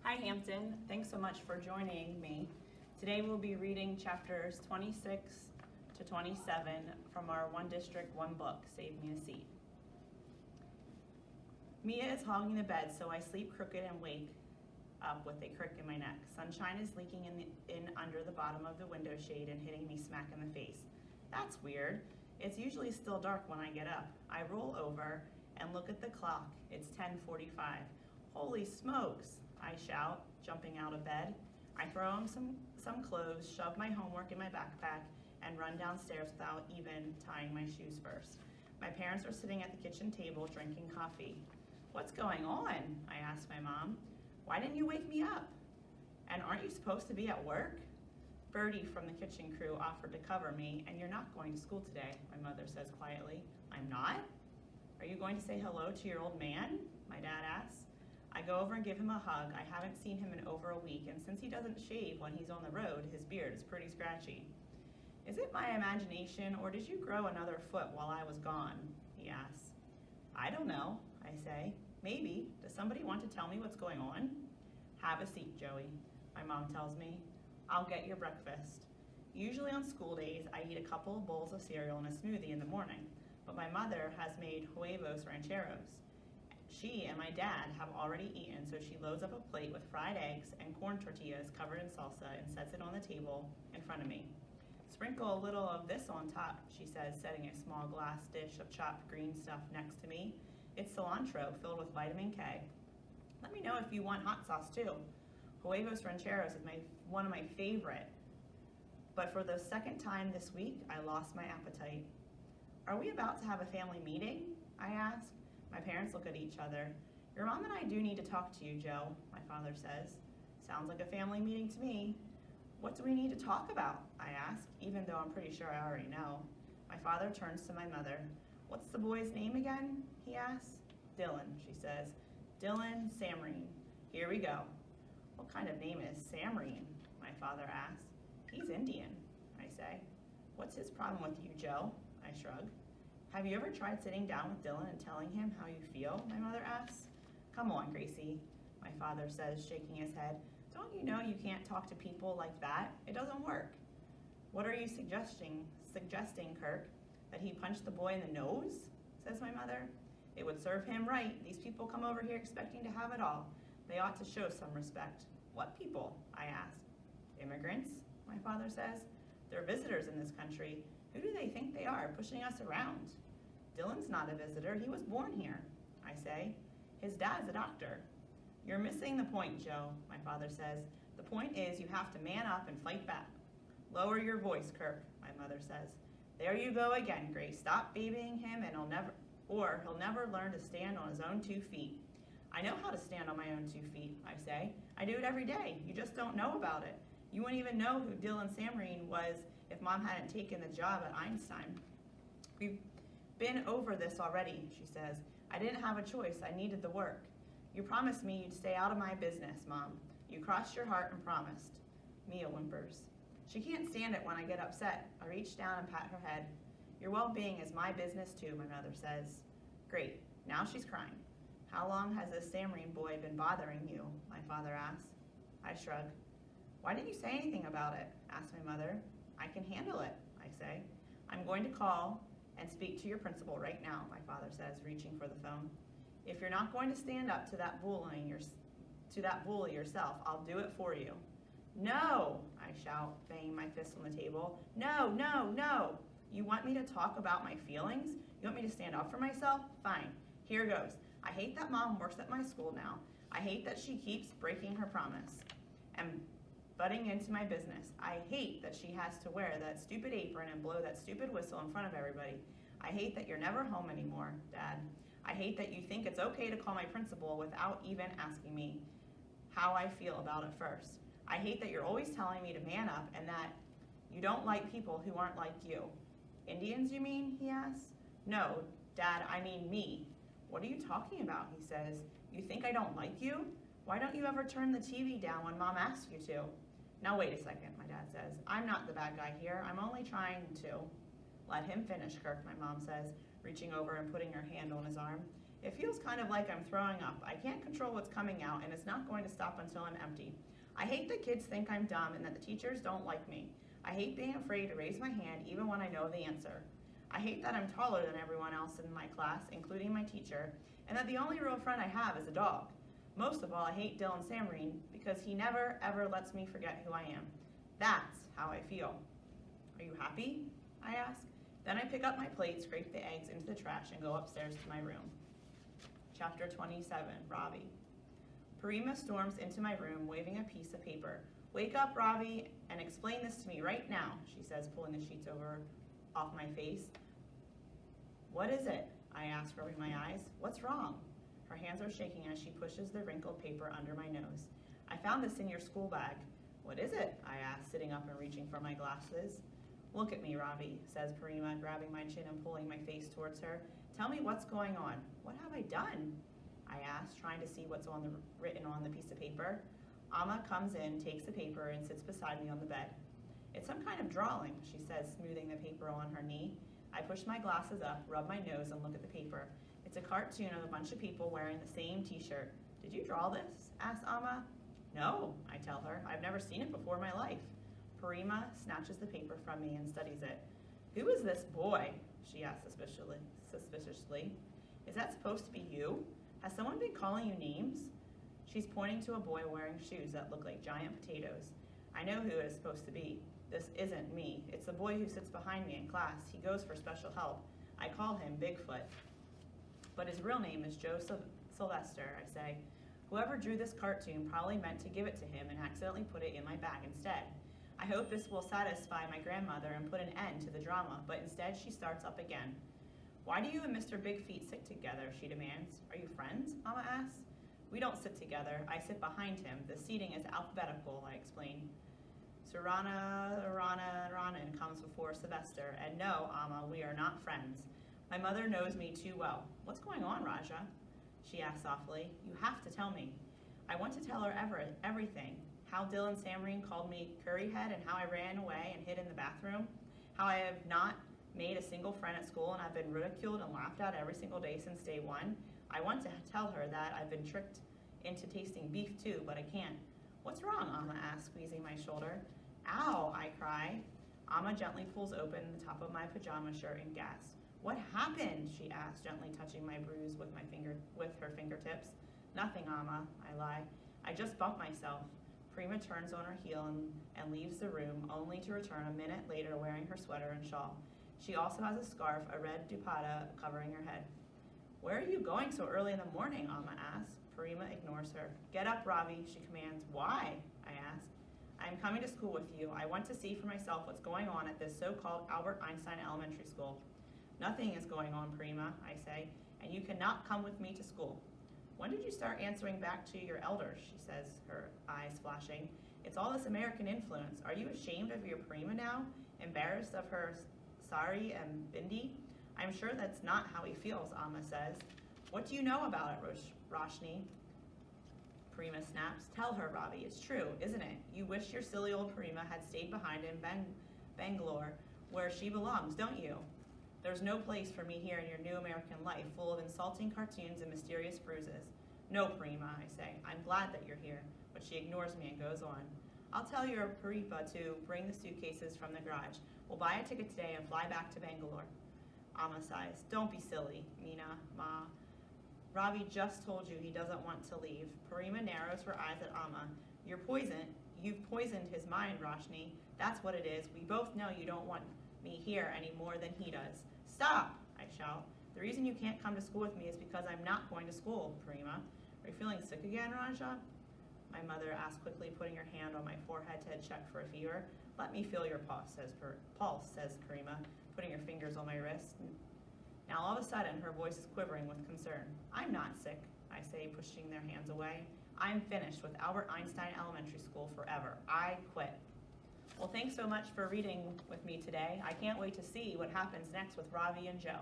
Hi Hampton, thanks so much for joining me. Today we'll be reading chapters 26 to 27 from our One District, One Book, Save Me a Seat. Mia is hogging the bed, so I sleep crooked and wake up with a crick in my neck. Sunshine is leaking in under the bottom of the window shade and hitting me smack in the face. That's weird. It's usually still dark when I get up. I roll over and look at the clock. It's 10:45. Holy smokes, I shout, jumping out of bed. I throw on some clothes, shove my homework in my backpack, and run downstairs without even tying my shoes first. My parents are sitting at the kitchen table drinking coffee. What's going on? I asked my mom. Why didn't you wake me up? And aren't you supposed to be at work? Bertie from the kitchen crew offered to cover me, and you're not going to school today, my mother says quietly. I'm not? Are you going to say hello to your old man? My dad asks. I go over and give him a hug. I haven't seen him in over a week, and since he doesn't shave when he's on the road, his beard is pretty scratchy. Is it my imagination, or did you grow another foot while I was gone? He asks. I don't know, I say. Maybe. Does somebody want to tell me what's going on? Have a seat, Joey, my mom tells me. I'll get your breakfast. Usually on school days, I eat a couple of bowls of cereal and a smoothie in the morning, but my mother has made huevos rancheros. She and my dad have already eaten, so she loads up a plate with fried eggs and corn tortillas covered in salsa and sets it on the table in front of me. Sprinkle a little of this on top, she says, setting a small glass dish of chopped green stuff next to me. It's cilantro filled with vitamin K. Let me know if you want hot sauce too. Huevos rancheros is one of my favorite. But for the second time this week, I lost my appetite. Are we about to have a family meeting? I ask. My parents look at each other. Your mom and I do need to talk to you, Joe, my father says. Sounds like a family meeting to me. What do we need to talk about? I ask, even though I'm pretty sure I already know. My father turns to my mother. What's the boy's name again? He asks. Dylan, she says. Dylan Samreen. Here we go. What kind of name is Samreen? My father asks. He's Indian, I say. What's his problem with you, Joe? I shrug. Have you ever tried sitting down with Dylan and telling him how you feel? My mother asks. Come on, Gracie, my father says, shaking his head. Don't you know you can't talk to people like that? It doesn't work. What are you suggesting, Kirk? That he punch the boy in the nose? Says my mother. It would serve him right. These people come over here expecting to have it all. They ought to show some respect. What people? I ask. Immigrants, my father says. They're visitors in this country. Who do they think they are, pushing us around? Dylan's not a visitor. He was born here, I say. His dad's a doctor. You're missing the point, Joe, my father says. The point is you have to man up and fight back. Lower your voice, Kirk, my mother says. There you go again, Grace. Stop babying him and he'll never learn to stand on his own 2 feet. I know how to stand on my own 2 feet, I say. I do it every day. You just don't know about it. You wouldn't even know who Dylan Samreen was if Mom hadn't taken the job at Einstein. We've been over this already, she says. I didn't have a choice. I needed the work. You promised me you'd stay out of my business, Mom. You crossed your heart and promised. Mia whimpers. She can't stand it when I get upset. I reach down and pat her head. Your well-being is my business too, my mother says. Great. Now she's crying. How long has this Samreen boy been bothering you? My father asks. I shrug. Why didn't you say anything about it? Asks my mother. I can handle it, I say. I'm going to call and speak to your principal right now, my father says, reaching for the phone. If you're not going to stand up to that bully yourself, I'll do it for you. No, I shout, banging my fist on the table. No, no, no. You want me to talk about my feelings? You want me to stand up for myself? Fine, here goes. I hate that Mom works at my school now. I hate that she keeps breaking her promise and butting into my business. I hate that she has to wear that stupid apron and blow that stupid whistle in front of everybody. I hate that you're never home anymore, Dad. I hate that you think it's okay to call my principal without even asking me how I feel about it first. I hate that you're always telling me to man up and that you don't like people who aren't like you. Indians, you mean? He asks. No, Dad, I mean me. What are you talking about? He says. You think I don't like you? Why don't you ever turn the TV down when Mom asks you to? Now wait a second, my dad says. I'm not the bad guy here. I'm only trying to. Let him finish, Kirk, my mom says, reaching over and putting her hand on his arm. It feels kind of like I'm throwing up. I can't control what's coming out, and it's not going to stop until I'm empty. I hate that kids think I'm dumb and that the teachers don't like me. I hate being afraid to raise my hand even when I know the answer. I hate that I'm taller than everyone else in my class, including my teacher, and that the only real friend I have is a dog. Most of all, I hate Dylan Samreen because he never, ever lets me forget who I am. That's how I feel. Are you happy? I ask. Then I pick up my plate, scrape the eggs into the trash, and go upstairs to my room. Chapter 27, Ravi. Prema storms into my room, waving a piece of paper. Wake up, Ravi, and explain this to me right now, she says, pulling the sheets off my face. What is it? I ask, rubbing my eyes. What's wrong? Her hands are shaking as she pushes the wrinkled paper under my nose. I found this in your school bag. What is it? I ask, sitting up and reaching for my glasses. Look at me, Ravi, says Prema, grabbing my chin and pulling my face towards her. Tell me what's going on. What have I done? I ask, trying to see what's written on the piece of paper. Amma comes in, takes the paper, and sits beside me on the bed. It's some kind of drawing, she says, smoothing the paper on her knee. I push my glasses up, rub my nose, and look at the paper. It's a cartoon of a bunch of people wearing the same t-shirt. Did you draw this? Asks Amma. No, I tell her. I've never seen it before in my life. Prema snatches the paper from me and studies it. Who is this boy? She asks suspiciously. Is that supposed to be you? Has someone been calling you names? She's pointing to a boy wearing shoes that look like giant potatoes. I know who it is supposed to be. This isn't me. It's the boy who sits behind me in class. He goes for special help. I call him Bigfoot. But his real name is Joseph Sylvester, I say. Whoever drew this cartoon probably meant to give it to him and accidentally put it in my bag instead. I hope this will satisfy my grandmother and put an end to the drama, but instead she starts up again. Why do you and Mr. Big Feet sit together, she demands. Are you friends, Mama asks. We don't sit together. I sit behind him. The seating is alphabetical, I explain. Surana, Ranan comes before Sylvester, and no, Amma, we are not friends. My mother knows me too well. What's going on, Raja? She asks softly. You have to tell me. I want to tell her everything. How Dylan Samreen called me Curryhead and how I ran away and hid in the bathroom. How I have not made a single friend at school and I've been ridiculed and laughed at every single day since day one. I want to tell her that I've been tricked into tasting beef too, but I can't. What's wrong, Amma asks, squeezing my shoulder. Ow, I cry. Amma gently pulls open the top of my pajama shirt and gasps. What happened? She asks, gently touching my bruise with her fingertips. Nothing, Amma, I lie. I just bumped myself. Prema turns on her heel and leaves the room, only to return a minute later wearing her sweater and shawl. She also has a scarf, a red dupatta, covering her head. Where are you going so early in the morning? Amma asks. Prema ignores her. Get up, Ravi, she commands. Why? I ask. I am coming to school with you. I want to see for myself what's going on at this so-called Albert Einstein Elementary School. Nothing is going on, Prema, I say, and you cannot come with me to school. When did you start answering back to your elders? She says, her eyes flashing. It's all this American influence. Are you ashamed of your Prema now? Embarrassed of her sari and bindi? I'm sure that's not how he feels, Amma says. What do you know about it, Roshni? Prema snaps. Tell her, Ravi. It's true, isn't it? You wish your silly old Prema had stayed behind in Bangalore, where she belongs, don't you? There's no place for me here in your new American life, full of insulting cartoons and mysterious bruises. No, Prema, I say. I'm glad that you're here. But she ignores me and goes on. I'll tell your Paripa to bring the suitcases from the garage. We'll buy a ticket today and fly back to Bangalore. Amma sighs. Don't be silly, Meena, Ma. Ravi just told you he doesn't want to leave. Prema narrows her eyes at Amma. You've poisoned his mind, Roshni. That's what it is. We both know you don't want me here any more than he does. Stop, I shout. The reason you can't come to school with me is because I'm not going to school, Prema. Are you feeling sick again, Raja? My mother asks quickly, putting her hand on my forehead to check for a fever. Let me feel your pulse, says Prema, putting her fingers on my wrist. Now all of a sudden, her voice is quivering with concern. I'm not sick, I say, pushing their hands away. I'm finished with Albert Einstein Elementary School forever. I quit. Well, thanks so much for reading with me today. I can't wait to see what happens next with Ravi and Joe.